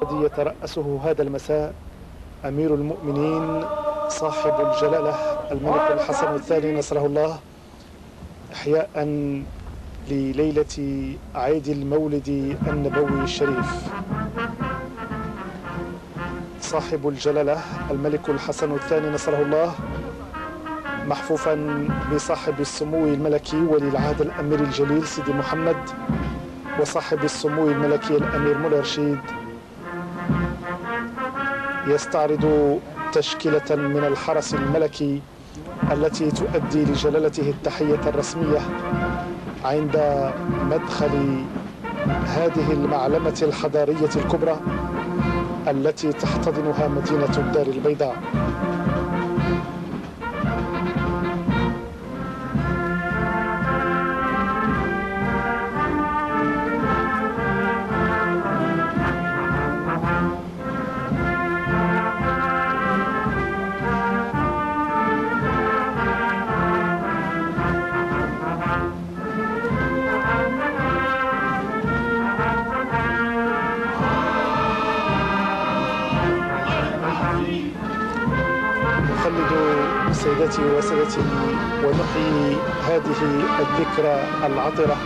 الذي يترأسه هذا المساء أمير المؤمنين صاحب الجلالة الملك الحسن الثاني نصره الله، إحياء لليلة عيد المولد النبوي الشريف. صاحب الجلالة الملك الحسن الثاني نصره الله، محفوفا بصاحب السمو الملكي ولي العهد الأمير الجليل سيدي محمد، وصاحب السمو الملكي الأمير مولاي رشيد، يستعرض تشكيلة من الحرس الملكي التي تؤدي لجلالته التحية الرسمية عند مدخل هذه المعلمة الحضارية الكبرى التي تحتضنها مدينة الدار البيضاء. سيداتي وسادتي، ونحيي هذه الذكرى العطرة،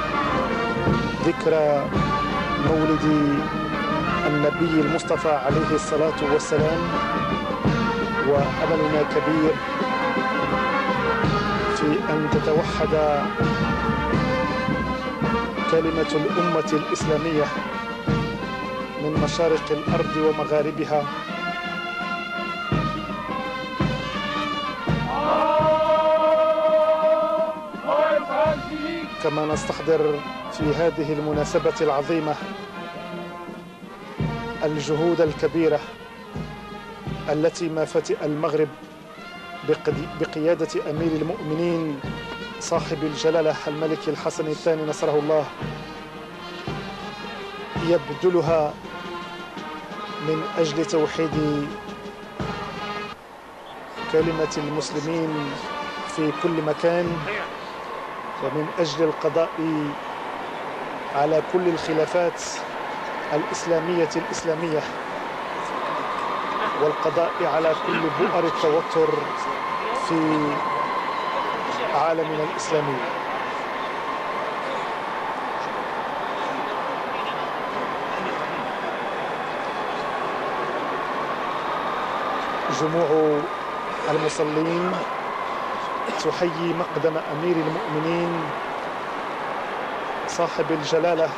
ذكرى مولد النبي المصطفى عليه الصلاة والسلام، وأملنا كبير في أن تتوحد كلمة الأمة الإسلامية من مشارق الأرض ومغاربها، كما نستحضر في هذه المناسبة العظيمة الجهود الكبيرة التي ما فتئ المغرب بقيادة أمير المؤمنين صاحب الجلالة الملك الحسن الثاني نصره الله يبذلها من أجل توحيد كلمة المسلمين في كل مكان، ومن أجل القضاء على كل الخلافات الإسلامية والقضاء على كل بؤر التوتر في عالمنا الإسلامي. جموع المصلين تحيي مقدم أمير المؤمنين صاحب الجلالة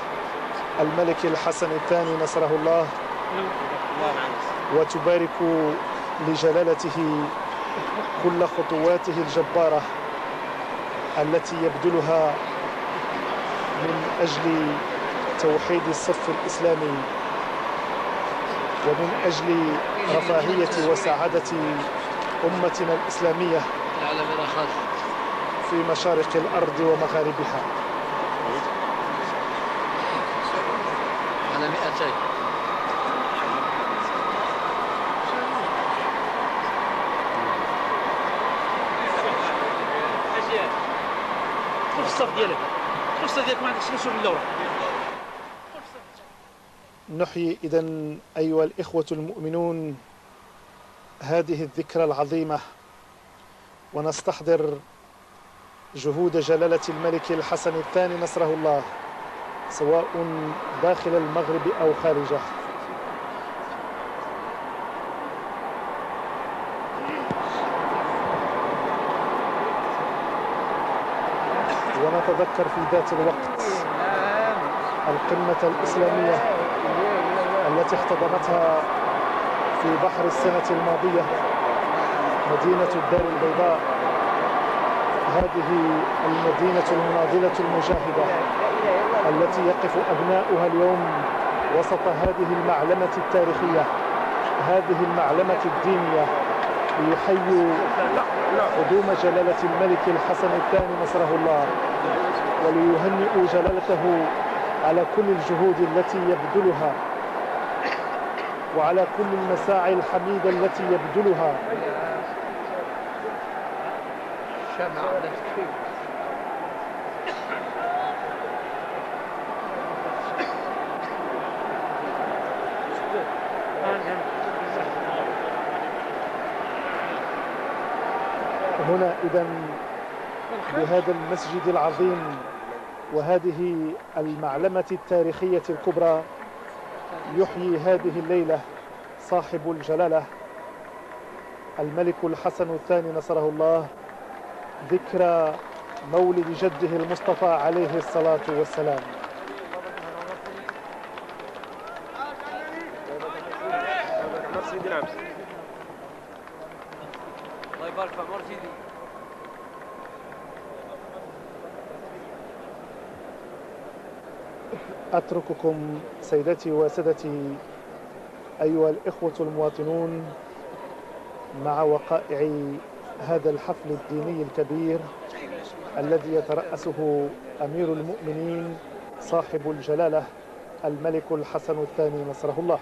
الملك الحسن الثاني نصره الله، وتبارك لجلالته كل خطواته الجبارة التي يبذلها من أجل توحيد الصف الإسلامي ومن أجل رفاهية وسعادة أمتنا الإسلامية في مشارق الأرض ومغاربها. على 200 الصف ديالك ما عندكش نشوف اللوحة. نحيي إذن أيها الإخوة المؤمنون هذه الذكرى العظيمة، ونستحضر جهود جلالة الملك الحسن الثاني نصره الله سواء داخل المغرب أو خارجه. ونتذكر في ذات الوقت القمة الإسلامية التي احتضنتها في بحر السنة الماضية مدينة الدار البيضاء، هذه المدينة المناضلة المجاهدة التي يقف أبناؤها اليوم وسط هذه المعلمة التاريخية، هذه المعلمة الدينية، ليحيوا قدوم جلالة الملك الحسن الثاني نصره الله، وليهنئوا جلالته على كل الجهود التي يبذلها وعلى كل المساعي الحميدة التي يبذلها. هنا إذن بهذا المسجد العظيم وهذه المعلمة التاريخية الكبرى يحيي هذه الليلة صاحب الجلالة الملك الحسن الثاني نصره الله ذكرى مولد جده المصطفى عليه الصلاة والسلام. الله يبارك في عمر سيدي. أترككم سيدتي وسادتي أيها الإخوة المواطنون مع وقائع هذا الحفل الديني الكبير الذي يترأسه أمير المؤمنين صاحب الجلالة الملك الحسن الثاني نصره الله.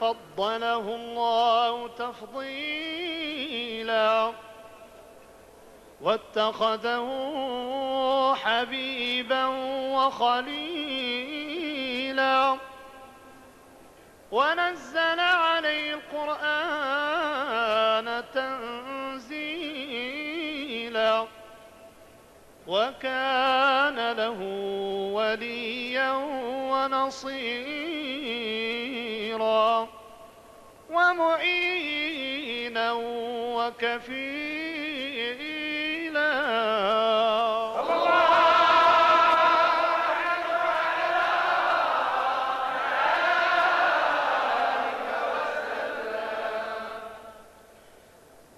فضله الله تفضيلا واتخذه حبيبا وخليلا ونزل عليه القرآن تنزيلا وكان له وليا ونصيرا ومعينا وكفيلا.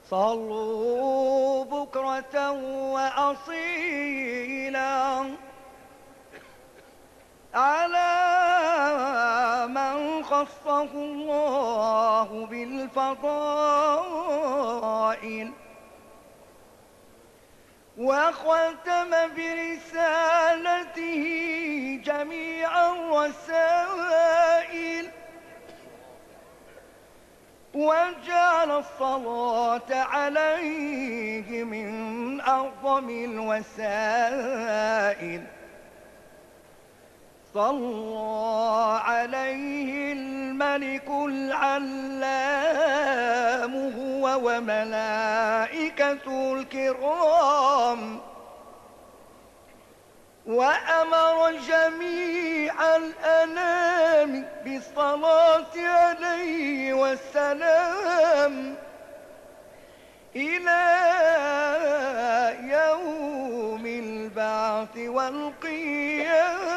صلوا بكرة وأصيلا على من خصه الله بالفضائل وختم برسالته جميع الرسائل وجعل الصلاة عليه من أعظم الوسائل. صلى عليه الملك العلام هو وملائكته الكرام، وأمر جميع الأنام بالصلاة عليه والسلام إلى يوم البعث والقيام.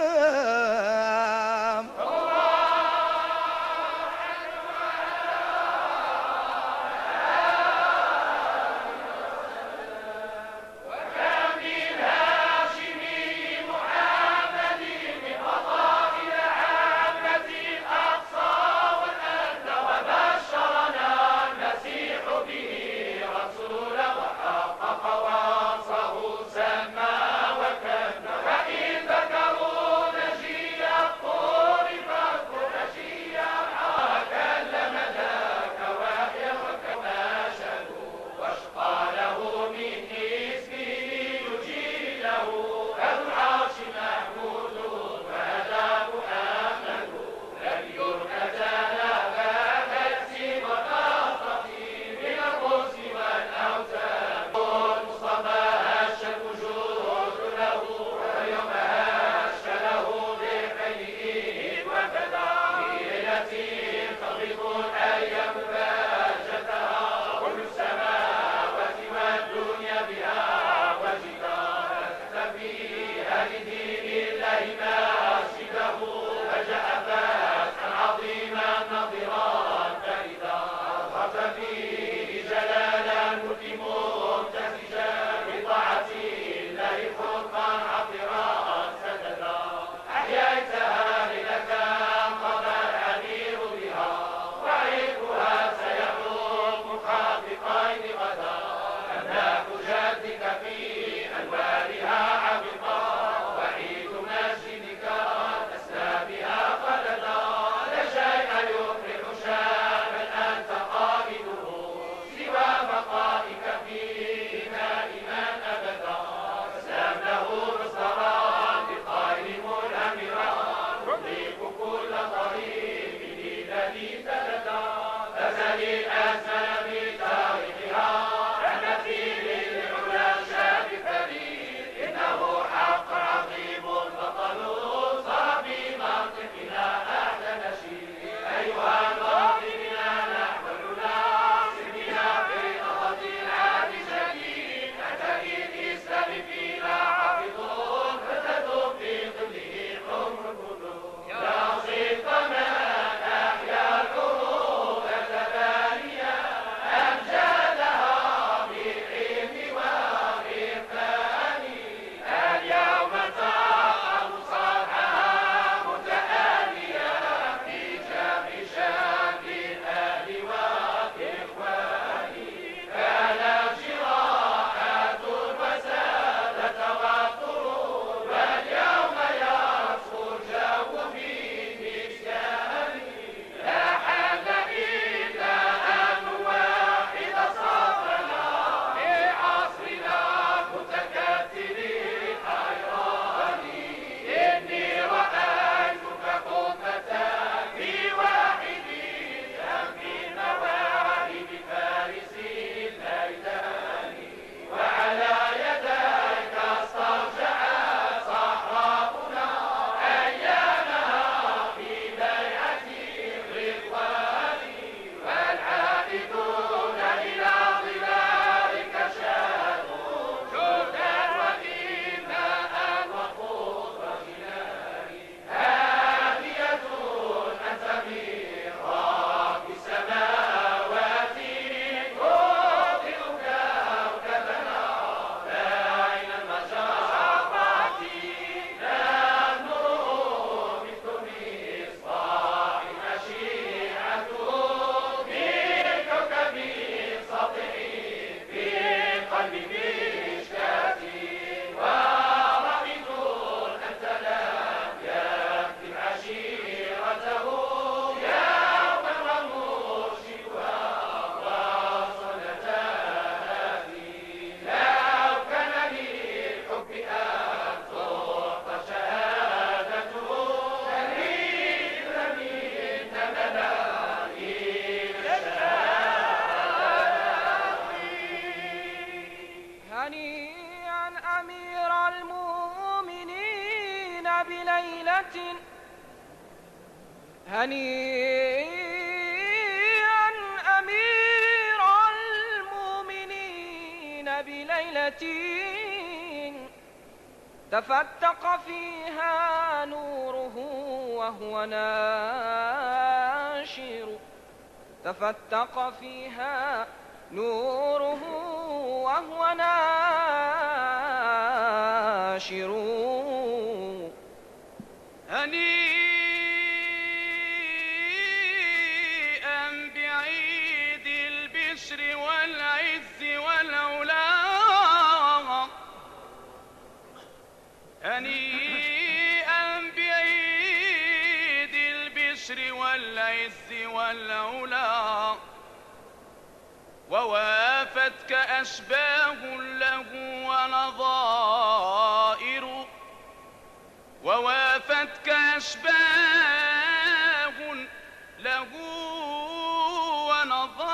بليلة هنيئا أمير المؤمنين بليلة تفتق فيها نوره وهو ناشر، تفتق فيها نوره وهو ناشر. هنيئا بعيد البشر والعز والعلا، هنيئا بعيد البشر والعز والعلا، ووافتك أشباه له ونظائر، ووافتك أشباه له ونظائر،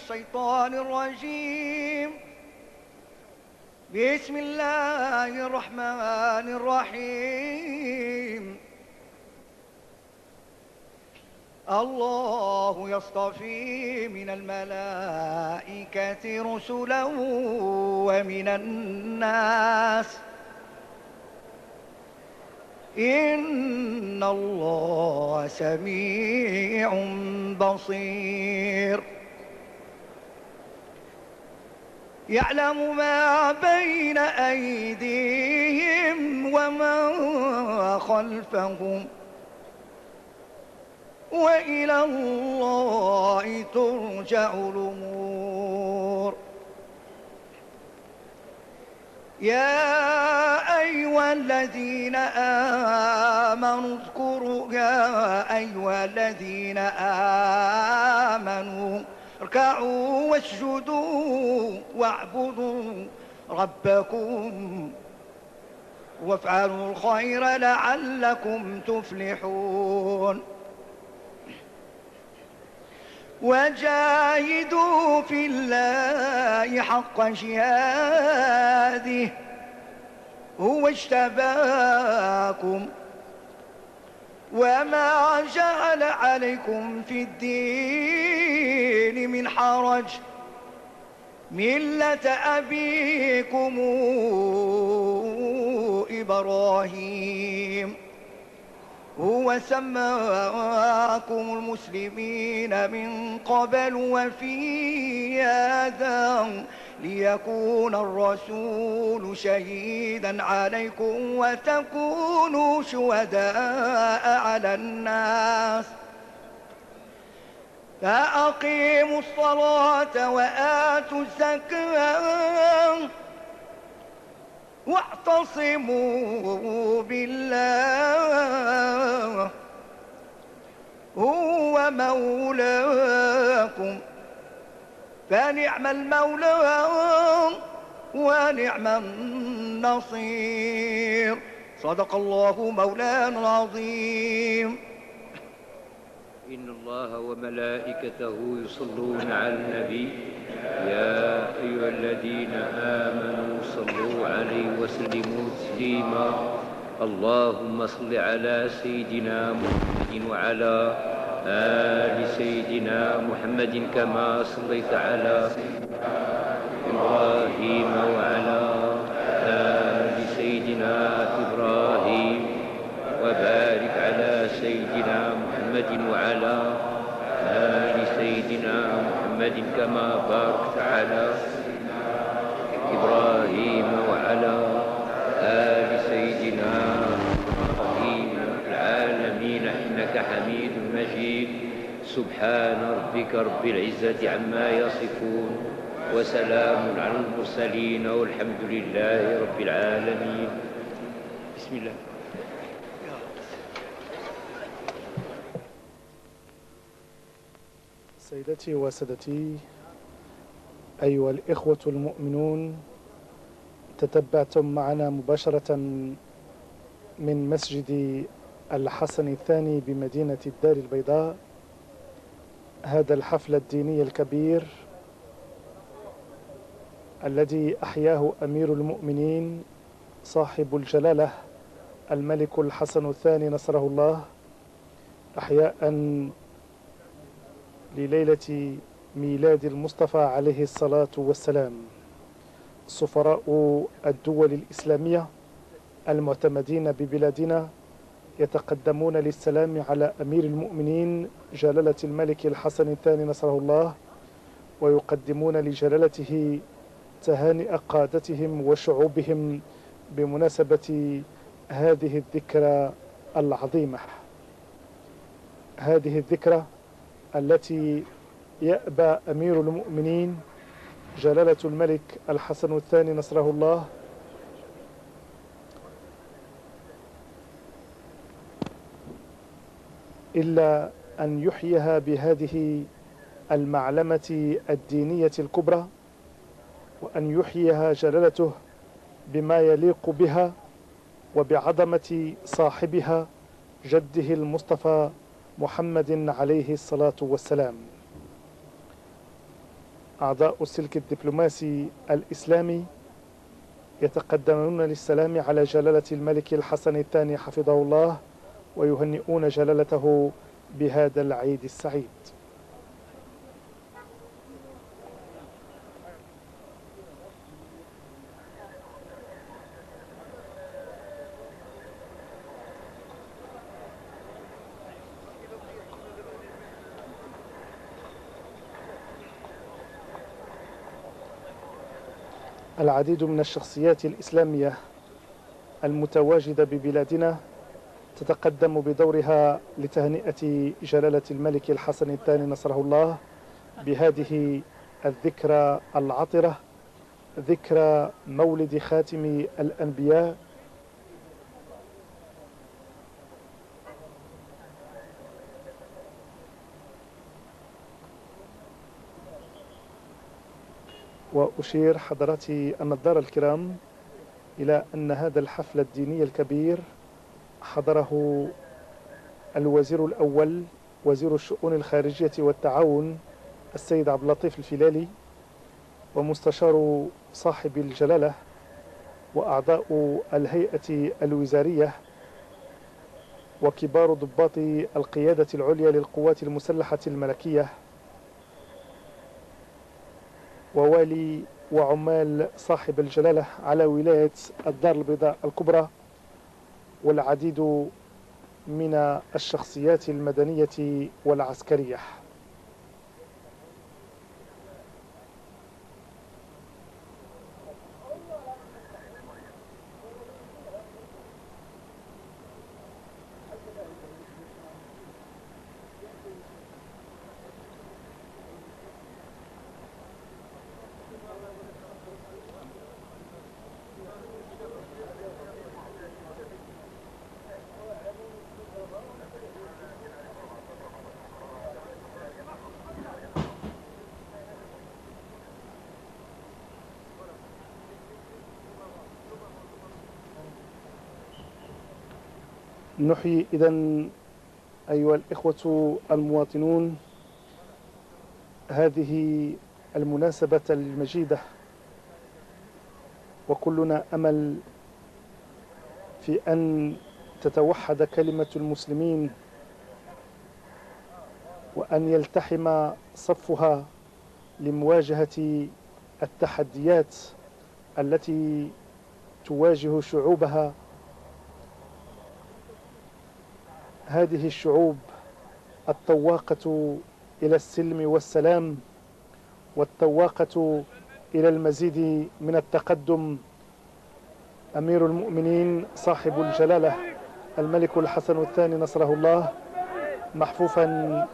الشيطان الرجيم. بسم الله الرحمن الرحيم. الله يصطفي من الملائكة رسلا ومن الناس إن الله سميع بصير. يعلم ما بين أيديهم وما خلفهم وإلى الله ترجع الأمور. يا أيها الذين آمنوا اذكروا يا أيها الذين آمنوا اركعوا واسجدوا واعبدوا ربكم وافعلوا الخير لعلكم تفلحون. وجاهدوا في الله حق جهاده هو اجتباكم وما جعل عليكم في الدين من حرج ملة أبيكم إبراهيم هو سماكم المسلمين من قبل وفي هذا ليكون الرسول شهيدا عليكم وتكونوا شهداء على الناس. فأقيموا الصلاة وآتوا الزكاة واعتصموا بالله هو مولاكم فنعم المولى ونعم النصير. صدق الله مولانا العظيم. إن الله وملائكته يصلون على النبي يا أيها الذين آمنوا صلوا عليه وسلموا تسليما. اللهم صل على سيدنا محمد وعلى آل سيدنا محمد كما صليت على إبراهيم وعلى آل سيدنا إبراهيم وبارك على سيدنا محمد وعلى آل سيدنا محمد كما باركت على إبراهيم وعلى آل سيدنا إبراهيم في العالمين إنك حميد مجيد. سبحان ربك رب العزة عما يصفون وسلام على المرسلين والحمد لله رب العالمين. بسم الله. سيدتي وسادتي أيها الإخوة المؤمنون، تتبعتم معنا مباشرة من مسجد الحسن الثاني بمدينة الدار البيضاء هذا الحفل الديني الكبير الذي أحياه أمير المؤمنين صاحب الجلالة الملك الحسن الثاني نصره الله أحياء لليلة ميلاد المصطفى عليه الصلاة والسلام. سفراء الدول الإسلامية المعتمدين ببلادنا يتقدمون للسلام على أمير المؤمنين جلالة الملك الحسن الثاني نصره الله، ويقدمون لجلالته تهانئ قادتهم وشعوبهم بمناسبة هذه الذكرى العظيمة، هذه الذكرى التي يأبى أمير المؤمنين جلالة الملك الحسن الثاني نصره الله إلا أن يحييها بهذه المعلمة الدينية الكبرى، وأن يحييها جلالته بما يليق بها وبعظمة صاحبها جده المصطفى محمد عليه الصلاة والسلام. أعضاء السلك الدبلوماسي الإسلامي يتقدمون للسلام على جلالة الملك الحسن الثاني حفظه الله، ويهنئون جلالته بهذا العيد السعيد. العديد من الشخصيات الإسلامية المتواجدة ببلادنا تتقدم بدورها لتهنئة جلالة الملك الحسن الثاني نصره الله بهذه الذكرى العطرة، ذكرى مولد خاتم الأنبياء وأشير حضراتي النظار الكرام إلى أن هذا الحفل الديني الكبير حضره الوزير الأول وزير الشؤون الخارجية والتعاون السيد عبد اللطيف الفلالي، ومستشار صاحب الجلالة وأعضاء الهيئة الوزارية وكبار ضباط القيادة العليا للقوات المسلحة الملكية ووالي وعمال صاحب الجلالة على ولاية الدار البيضاء الكبرى، والعديد من الشخصيات المدنية والعسكرية. نحيي إذن أيها الإخوة المواطنون هذه المناسبة المجيدة، وكلنا أمل في أن تتوحد كلمة المسلمين وأن يلتحم صفها لمواجهة التحديات التي تواجه شعوبها. هذه الشعوب التواقة إلى السلم والسلام والتواقة إلى المزيد من التقدم. أمير المؤمنين صاحب الجلالة الملك الحسن الثاني نصره الله، محفوفا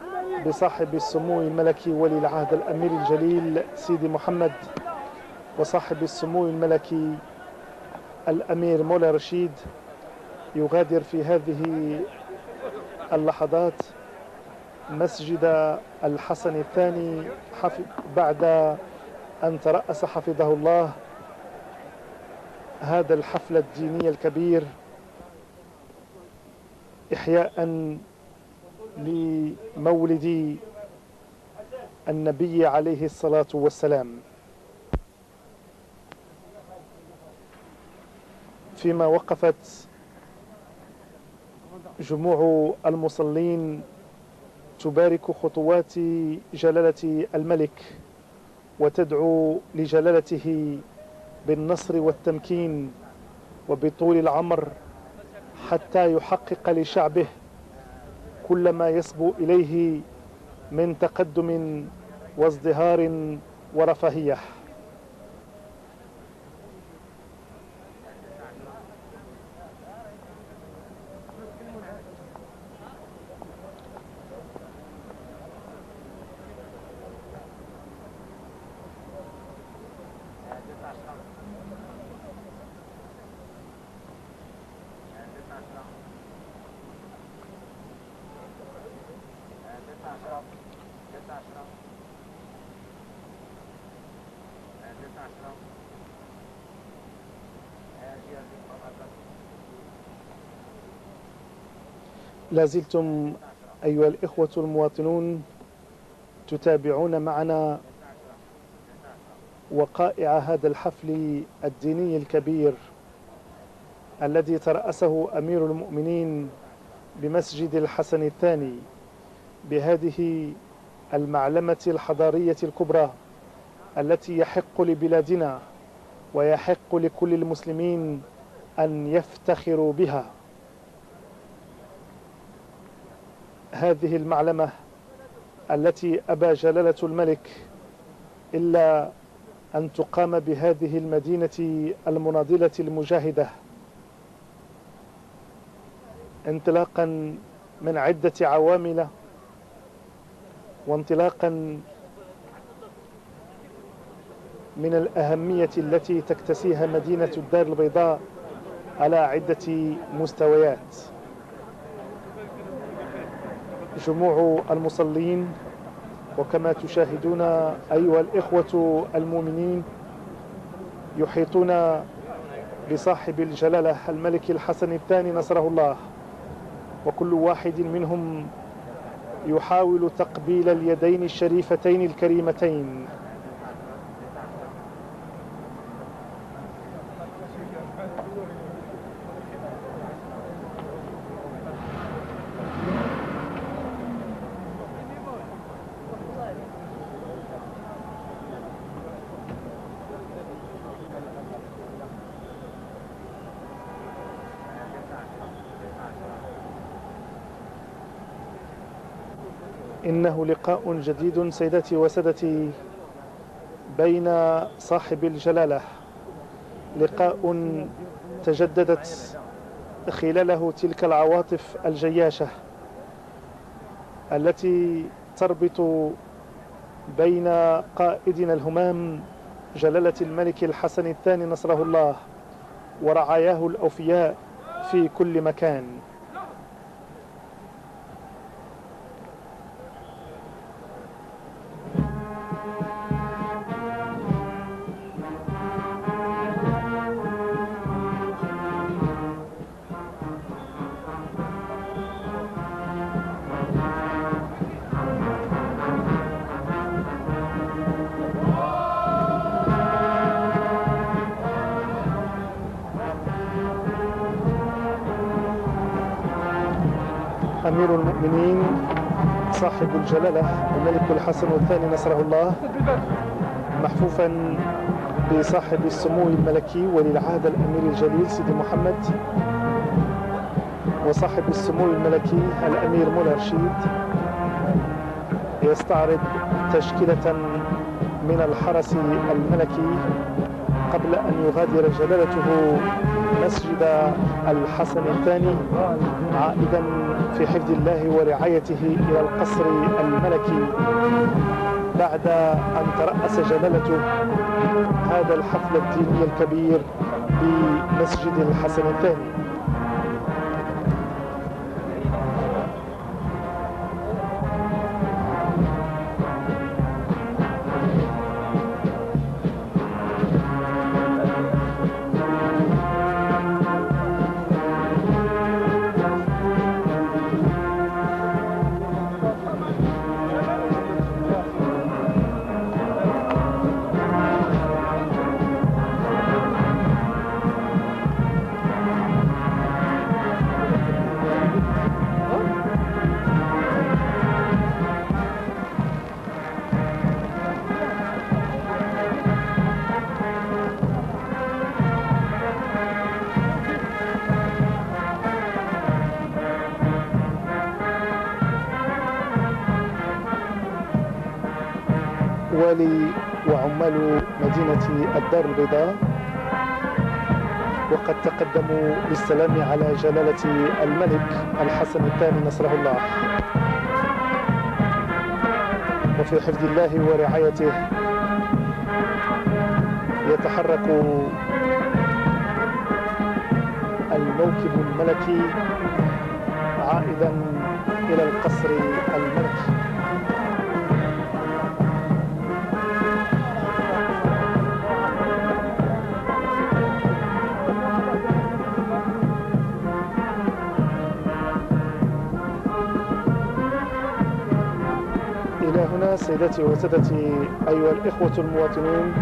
بصاحب السمو الملكي ولي العهد الأمير الجليل سيدي محمد، وصاحب السمو الملكي الأمير مولا رشيد، يغادر في هذه اللحظات مسجد الحسن الثاني بعد أن ترأس حفظه الله هذا الحفل الديني الكبير إحياء لمولد النبي عليه الصلاة والسلام. فيما وقفت جموع المصلين تبارك خطوات جلالة الملك وتدعو لجلالته بالنصر والتمكين وبطول العمر حتى يحقق لشعبه كل ما يصبو إليه من تقدم وازدهار ورفاهية. لازلتم أيها الإخوة المواطنون تتابعون معنا وقائع هذا الحفل الديني الكبير الذي ترأسه أمير المؤمنين بمسجد الحسن الثاني بهذه المعلمة الحضارية الكبرى التي يحق لبلادنا ويحق لكل المسلمين أن يفتخروا بها. هذه المعلمة التي أبى جلالة الملك إلا أن تقام بهذه المدينة المناضلة المجاهدة انطلاقا من عدة عوامل، وانطلاقا من الأهمية التي تكتسيها مدينة الدار البيضاء على عدة مستويات. جموع المصلين، وكما تشاهدون أيها الإخوة المؤمنين، يحيطون بصاحب الجلالة الملك الحسن الثاني نصره الله، وكل واحد منهم يحاول تقبيل اليدين الشريفتين الكريمتين. إنه لقاء جديد سيداتي وسادتي بين صاحب الجلالة، لقاء تجددت خلاله تلك العواطف الجياشة التي تربط بين قائدنا الهمام جلالة الملك الحسن الثاني نصره الله ورعاياه الأوفياء في كل مكان. أمير المؤمنين صاحب الجلالة الملك الحسن الثاني نصره الله، محفوفا بصاحب السمو الملكي ولي العهد الأمير الجليل سيدي محمد، وصاحب السمو الملكي الأمير مولا رشيد، يستعرض تشكيلة من الحرس الملكي قبل أن يغادر جلالته مسجد الحسن الثاني عائدا في حفظ الله ورعايته إلى القصر الملكي، بعد أن ترأس جلالته هذا الحفل الديني الكبير بمسجد الحسن الثاني. والي وعمال مدينة الدار البيضاء وقد تقدموا بالسلام على جلالة الملك الحسن الثاني نصره الله، وفي حفظ الله ورعايته يتحرك الموكب الملكي عائدا إلى القصر الملكي. إلى هنا سيداتي وسادتي أيها الإخوة المواطنون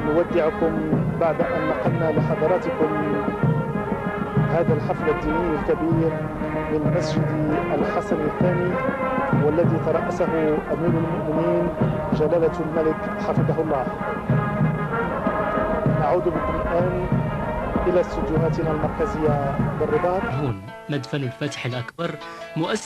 نودعكم بعد أن نقلنا لحضراتكم هذا الحفل الديني الكبير من مسجد الحسن الثاني، والذي ترأسه أمير المؤمنين جلالة الملك حفظه الله. نعود بكم الآن إلى استديوهاتنا المركزية بالرباط. هون مدفن الفتح الأكبر مؤسس